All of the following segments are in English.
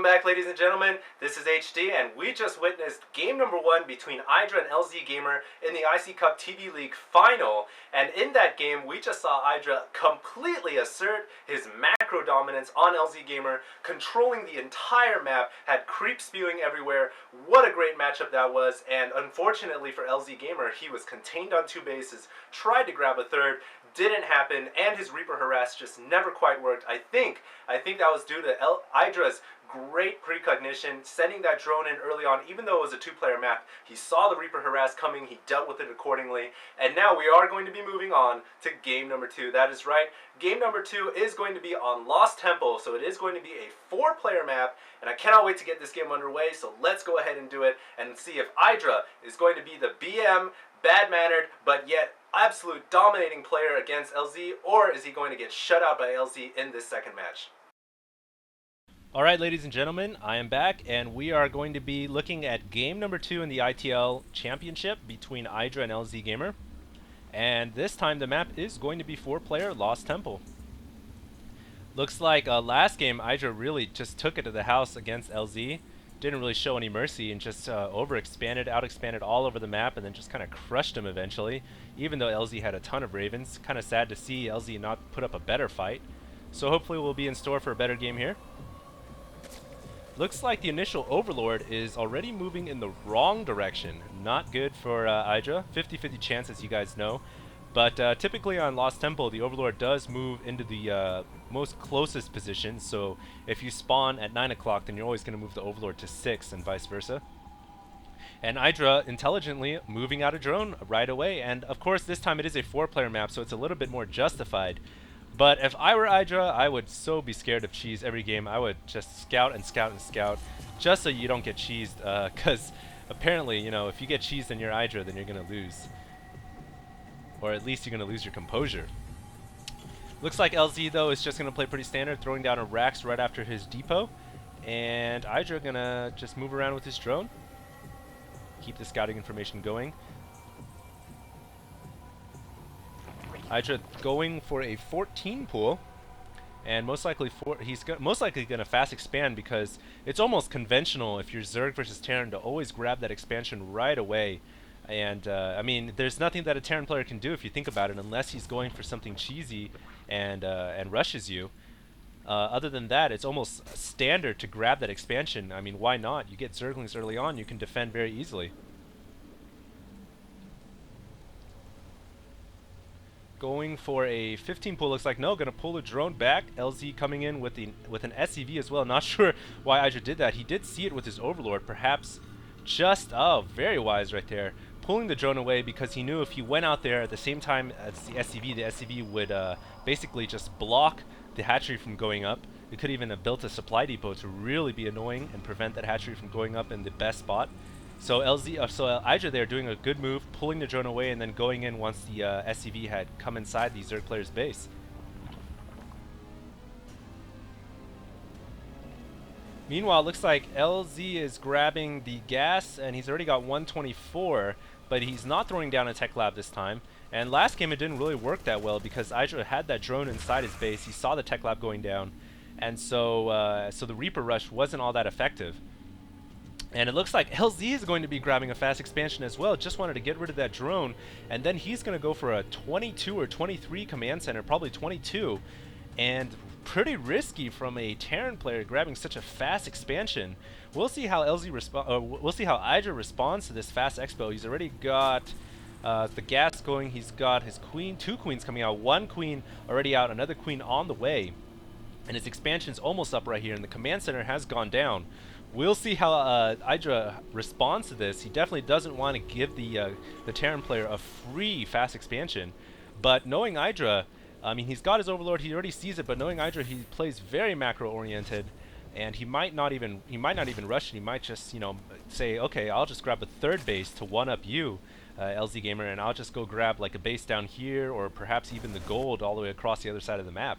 back, ladies and gentlemen. This is HD, and we just witnessed game number 1 between IdrA and LzGamer in the IC Cup TV League final. And in that game, we just saw IdrA completely assert his macro dominance on LzGamer, controlling the entire map, had creep spewing everywhere. What a great matchup that was, and unfortunately for LzGamer, he was contained on 2 bases, tried to grab a third, didn't happen, and his Reaper Harass just never quite worked. I think that was due to IdrA's great precognition, sending that drone in early on, even though it was a 2-player map. He saw the Reaper Harass coming, he dealt with it accordingly, and now we are going to be moving on to game number 2. That is right, game number 2 is going to be on Lost Temple, so it is going to be a 4-player map, and I cannot wait to get this game underway, so let's go ahead and do it, and see if IdrA is going to be the BM, bad-mannered, but yet absolute dominating player against LZ, or is he going to get shut out by LZ in this second match? Alright, ladies and gentlemen, I am back, and we are going to be looking at game number 2 in the ITL Championship between IdrA and LzGamer. And this time the map is going to be 4-player Lost Temple. Looks like last game IdrA really just took it to the house against LZ. Didn't really show any mercy and just overexpanded, out-expanded all over the map, and then just kind of crushed him eventually, even though LZ had a ton of Ravens. Kind of sad to see LZ not put up a better fight. So hopefully we'll be in store for a better game here. Looks like the initial Overlord is already moving in the wrong direction. Not good for IdrA. 50-50 chance, as you guys know. But typically on Lost Temple, the Overlord does move into the most closest position. So if you spawn at 9 o'clock, then you're always going to move the Overlord to 6 and vice versa. And IdrA intelligently moving out a drone right away. And of course, this time it is a 4-player map, so it's a little bit more justified. But if I were IdrA, I would so be scared of cheese every game. I would just scout and scout and scout, just so you don't get cheesed. Because apparently, you know, if you get cheesed and you're IdrA, then you're going to lose. Or at least you're going to lose your composure. Looks like LZ, though, is just going to play pretty standard, throwing down a Rax right after his depot. And IdrA going to just move around with his drone. Keep the scouting information going. IdrA going for a 14 pool, and most likely he's most likely going to fast expand, because it's almost conventional if you're Zerg versus Terran to always grab that expansion right away. And I mean, there's nothing that a Terran player can do if you think about it, unless he's going for something cheesy and rushes you. Other than that, it's almost standard to grab that expansion. I mean, why not? You get Zerglings early on, you can defend very easily. Going for a 15 pull, looks like no, gonna pull the drone back. LZ coming in with an SCV as well. Not sure why IdrA did that. He did see it with his Overlord, perhaps just, oh, very wise right there. Pulling the drone away because he knew if he went out there at the same time as the SCV would basically just block the hatchery from going up. It could even have built a supply depot to really be annoying and prevent that hatchery from going up in the best spot. So IdrA there doing a good move, pulling the drone away and then going in once the SCV had come inside the Zerg player's base. Meanwhile, looks like LZ is grabbing the gas, and he's already got 124, but he's not throwing down a tech lab this time. And last game it didn't really work that well because IdrA had that drone inside his base. He saw the tech lab going down, and so the Reaper rush wasn't all that effective. And it looks like LZ is going to be grabbing a fast expansion as well. Just wanted to get rid of that drone. And then he's going to go for a 22 or 23 command center, probably 22. And pretty risky from a Terran player grabbing such a fast expansion. We'll see how IdrA responds to this fast expo. He's already got the gas going. He's got his queen, 2 queens coming out. 1 queen already out, another queen on the way. And his expansion's almost up right here. And the command center has gone down. We'll see how IdrA responds to this. He definitely doesn't want to give the Terran player a free fast expansion. But knowing IdrA, I mean, he's got his Overlord, he already sees it, but knowing IdrA, he plays very macro-oriented, and he might not even rush it. He might just, you know, say, okay, I'll just grab a 3rd base to one-up you, LzGamer, and I'll just go grab like a base down here, or perhaps even the gold all the way across the other side of the map.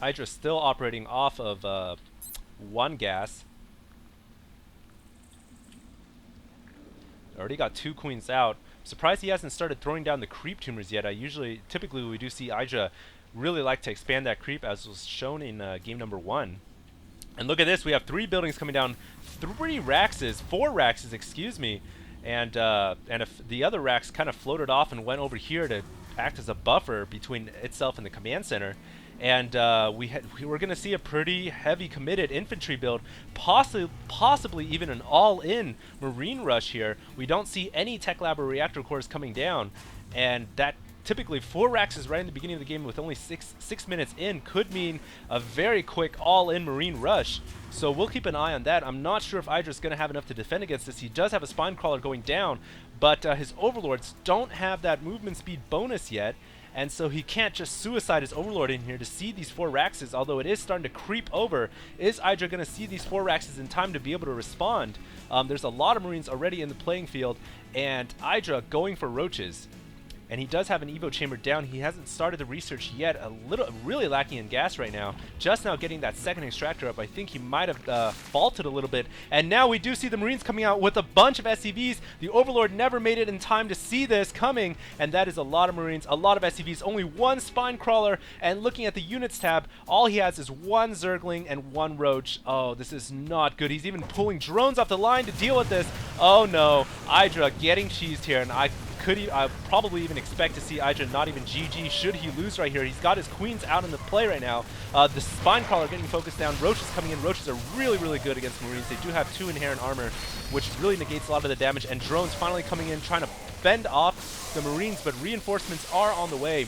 IdrA still operating off of 1 gas. Already got 2 queens out. Surprised he hasn't started throwing down the creep tumors yet. Typically we do see IdrA really like to expand that creep, as was shown in game number 1. And look at this, we have 3 buildings coming down, 4 Raxes, excuse me, and if the other Rax kind of floated off and went over here to act as a buffer between itself and the command center. And we were going to see a pretty heavy committed infantry build, possibly even an all-in Marine rush here. We don't see any Tech Lab or Reactor Cores coming down, and that typically 4 Raxes right in the beginning of the game with only 6 minutes in could mean a very quick all-in Marine rush. So we'll keep an eye on that. I'm not sure if IdrA's going to have enough to defend against this. He does have a Spine Crawler going down, but his Overlords don't have that movement speed bonus yet. And so he can't just suicide his Overlord in here to see these 4 Raxes, although it is starting to creep over. Is IdrA going to see these 4 Raxes in time to be able to respond? There's a lot of Marines already in the playing field, and IdrA going for Roaches. And he does have an Evo chamber down. He hasn't started the research yet. Really lacking in gas right now. Just now getting that second extractor up. I think he might have faulted a little bit. And now we do see the Marines coming out with a bunch of SCVs. The Overlord never made it in time to see this coming. And that is a lot of Marines, a lot of SCVs. Only 1 Spine Crawler. And looking at the units tab, all he has is 1 Zergling and 1 Roach. Oh, this is not good. He's even pulling drones off the line to deal with this. Oh no, IdrA getting cheesed here. And I probably even expect to see IdrA not even GG should he lose right here. He's got his queens out in the play right now. The Spine Crawler getting focused down. Roaches coming in. Roaches are really, really good against Marines. They do have 2 inherent armor, which really negates a lot of the damage. And drones finally coming in, trying to fend off the Marines, but reinforcements are on the way.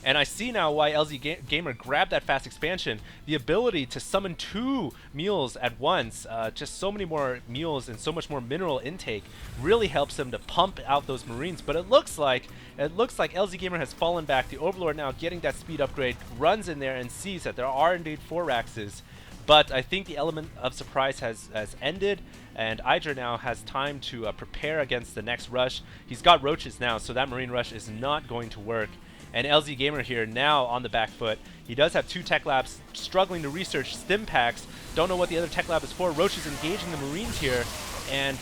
And I see now why LzGamer grabbed that fast expansion. The ability to summon 2 mules at once, just so many more mules and so much more mineral intake, really helps them to pump out those Marines. But it looks like LzGamer has fallen back. The Overlord now getting that speed upgrade, runs in there and sees that there are indeed 4 Raxes. But I think the element of surprise has ended, and IdrA now has time to prepare against the next rush. He's got Roaches now, so that Marine rush is not going to work. And LzGamer here now on the back foot. He does have 2 Tech Labs struggling to research stim packs. Don't know what the other Tech Lab is for. Roach is engaging the Marines here. And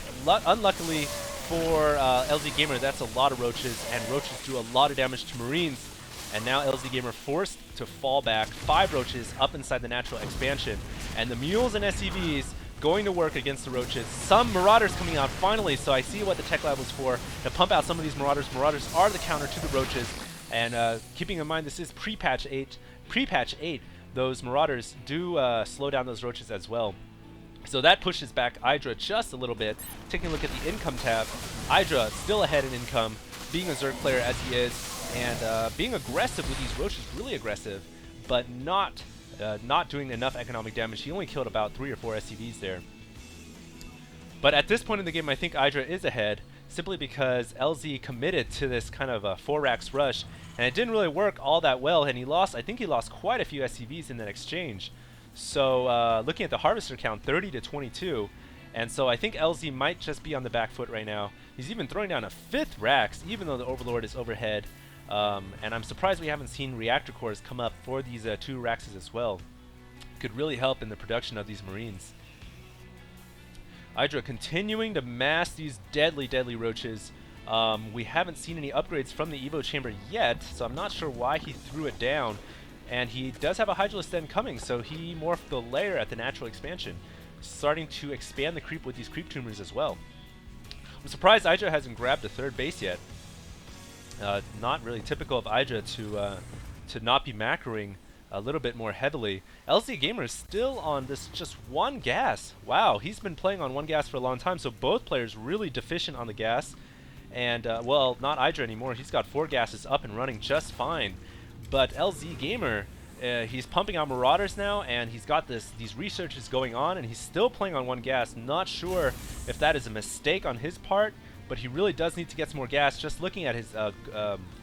unluckily for LzGamer, that's a lot of Roaches. And Roaches do a lot of damage to Marines. And now LzGamer forced to fall back. 5 Roaches up inside the natural expansion. And the Mules and SCVs going to work against the Roaches. Some Marauders coming out finally. So I see what the Tech Lab was for, to pump out some of these Marauders. Marauders are the counter to the Roaches. And keeping in mind this is pre-patch 8, those Marauders do slow down those Roaches as well. So that pushes back IdrA just a little bit. Taking a look at the income tab, IdrA still ahead in income, being a Zerg player as he is, and being aggressive with these Roaches, really aggressive, but not doing enough economic damage. He only killed about 3 or 4 SCVs there. But at this point in the game, I think IdrA is ahead, simply because LZ committed to this kind of a 4 Rax rush, and it didn't really work all that well, and I think he lost quite a few SCVs in that exchange. So looking at the Harvester count, 30 to 22, and so I think LZ might just be on the back foot right now. He's even throwing down a 5th Rax, even though the Overlord is overhead, and I'm surprised we haven't seen Reactor Cores come up for these 2 Raxes as well. Could really help in the production of these Marines. IdrA continuing to mass these deadly Roaches. We haven't seen any upgrades from the Evo chamber yet, so I'm not sure why he threw it down. And he does have a Hydralisk Den coming, so he morphed the lair at the natural expansion, starting to expand the creep with these creep tumors as well. I'm surprised IdrA hasn't grabbed a 3rd base yet. Not really typical of IdrA to not be macroing a little bit more heavily. LzGamer is still on this just 1 gas. Wow, he's been playing on 1 gas for a long time, so both players really deficient on the gas. And, well, not IdrA anymore. He's got 4 gases up and running just fine. But LzGamer, he's pumping out Marauders now, and he's got these researches going on, and he's still playing on 1 gas. Not sure if that is a mistake on his part, but he really does need to get some more gas. Just looking at his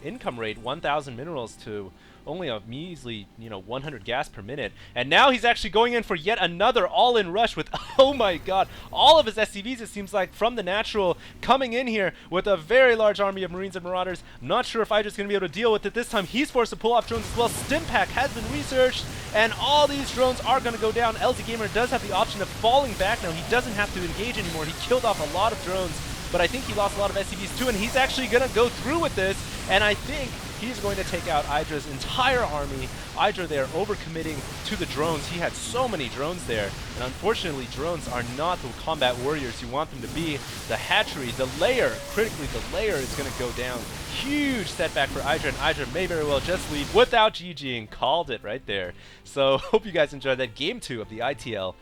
income rate, 1,000 minerals to only a measly, 100 gas per minute. And now he's actually going in for yet another all-in rush with, oh my god, all of his SCVs, it seems like, from the natural, coming in here with a very large army of Marines and Marauders. I'm not sure if IdrA's going to be able to deal with it this time. He's forced to pull off drones as well. Stimpack has been researched, and all these drones are going to go down. LzGamer does have the option of falling back now. He doesn't have to engage anymore. He killed off a lot of drones, but I think he lost a lot of SCVs too, and he's actually going to go through with this, and I think He's going to take out IdrA's entire army. IdrA there overcommitting to the drones. He had so many drones there, and unfortunately drones are not the combat warriors you want them to be. The hatchery, the layer, critically the layer is going to go down. Huge setback for IdrA, and IdrA may very well just leave without GGing. Called it right there. So hope you guys enjoyed that game 2 of the ITL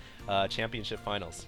Championship Finals.